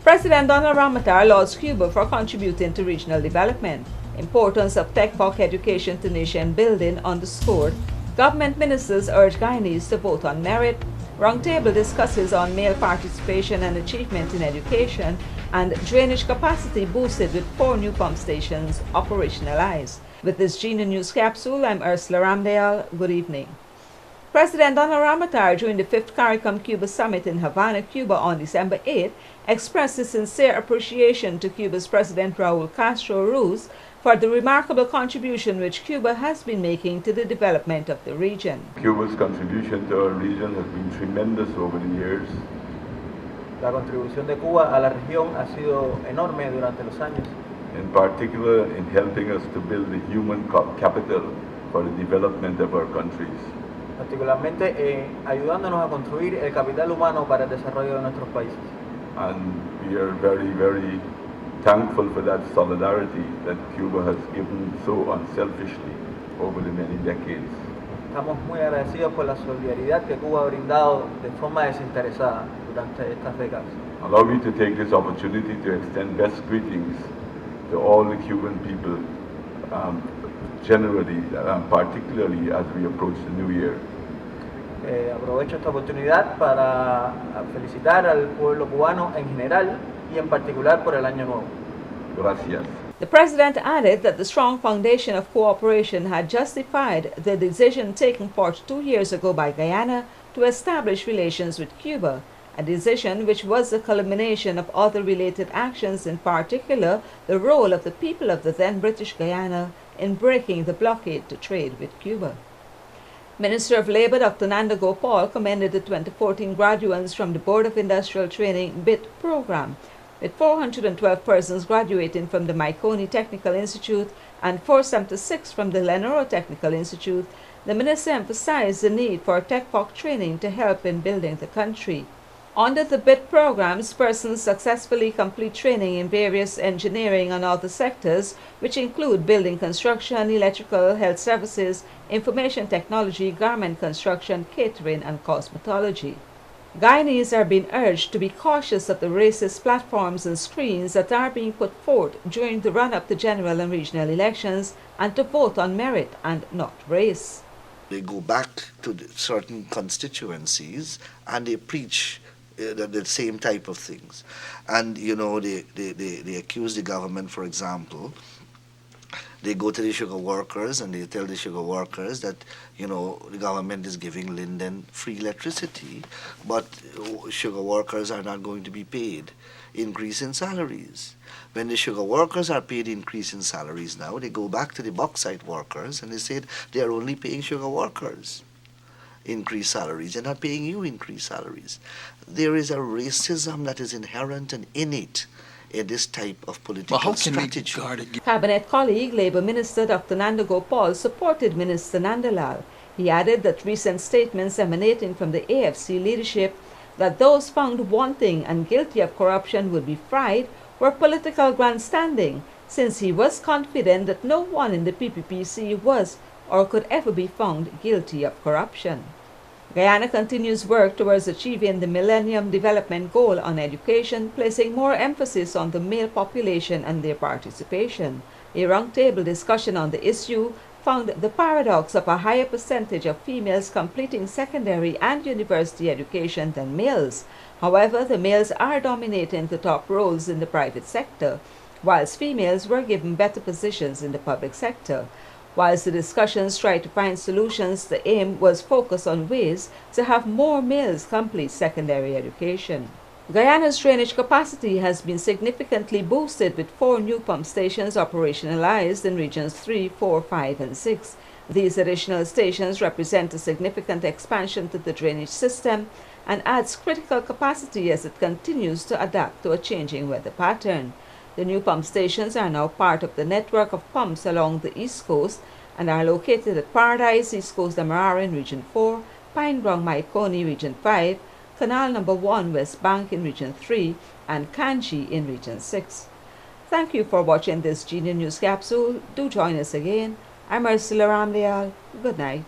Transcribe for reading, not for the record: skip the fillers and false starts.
President Donald Ramotar lauds Cuba for contributing to regional development. Importance of TechPOC education to nation building underscored. Government ministers urge Guyanese to vote on merit. Roundtable discusses on male participation and achievement in education, and drainage capacity boosted with 4 new pump stations operationalized. With this Gina News Capsule, I'm Ursula Ramdale. Good evening. President Donald Ramotar, during the 5th CARICOM Cuba Summit in Havana, Cuba on December 8, expressed his sincere appreciation to Cuba's President Raul Castro Ruz for the remarkable contribution which Cuba has been making to the development of the region. Cuba's contribution to our region has been tremendous over the years. La contribución de Cuba a la región ha sido enorme durante los años. In particular, in helping us to build the human capital for the development of our countries. Particularmente ayudándonos a construir el capital humano para el desarrollo de nuestros países. And we are very, very thankful for that solidarity that Cuba has given so unselfishly over the many decades. Estamos muy agradecidos por la solidaridad que Cuba ha brindado de forma desinteresada durante estas décadas. Allow me to take this opportunity to extend best greetings to all the Cuban people, generally, particularly as we approach the new year. Aprovecho esta oportunidad para felicitar al pueblo cubano en general y en particular por el año nuevo. Gracias. The President added that the strong foundation of cooperation had justified the decision taken 42 years ago by Guyana to establish relations with Cuba, a decision which was the culmination of other related actions, in particular the role of the people of the then British Guyana in breaking the blockade to trade with Cuba. Minister of Labour Dr. Nanda Gopal commended the 2014 graduates from the Board of Industrial Training BIT program, with 412 persons graduating from the Maikoni Technical Institute and 476 from the Lenoro Technical Institute. The minister emphasized the need for TechPOC training to help in building the country. Under the BIT programs, persons successfully complete training in various engineering and other sectors, which include building construction, electrical, health services, information technology, garment construction, catering, and cosmetology. Guyanese are being urged to be cautious of the racist platforms and screens that are being put forth during the run-up to general and regional elections, and to vote on merit and not race. They go back to certain constituencies and they preach the same type of things. And, you know, they accuse the government, for example. They go to the sugar workers and they tell the sugar workers that, you know, the government is giving Linden free electricity, but sugar workers are not going to be paid increase in salaries. When the sugar workers are paid increase in salaries now, they go back to the bauxite workers and they said they are only paying sugar workers increased salaries. They're not paying you increased salaries. There is a racism that is inherent and innate in this type of political strategy. Cabinet colleague, Labour Minister Dr. Nanda Gopal supported Minister Nandalal. He added that recent statements emanating from the AFC leadership that those found wanting and guilty of corruption would be fried were political grandstanding, since he was confident that no one in the PPPC was or could ever be found guilty of corruption. Guyana continues work towards achieving the Millennium Development Goal on education, placing more emphasis on the male population and their participation. A roundtable discussion on the issue found the paradox of a higher percentage of females completing secondary and university education than males. However, the males are dominating the top roles in the private sector, whilst females were given better positions in the public sector. Whilst the discussions tried to find solutions, the aim was focused on ways to have more males complete secondary education. Guyana's drainage capacity has been significantly boosted with 4 new pump stations operationalized in regions 3, 4, 5, and 6. These additional stations represent a significant expansion to the drainage system and adds critical capacity as it continues to adapt to a changing weather pattern. The new pump stations are now part of the network of pumps along the East Coast and are located at Paradise, East Coast Demerara in Region 4, Pine Ground Maikoni Region 5, Canal No. 1 West Bank in Region 3, and Kanji in Region 6. Thank you for watching this Gina News Capsule. Do join us again. I'm Ursula Ramdale. Good night.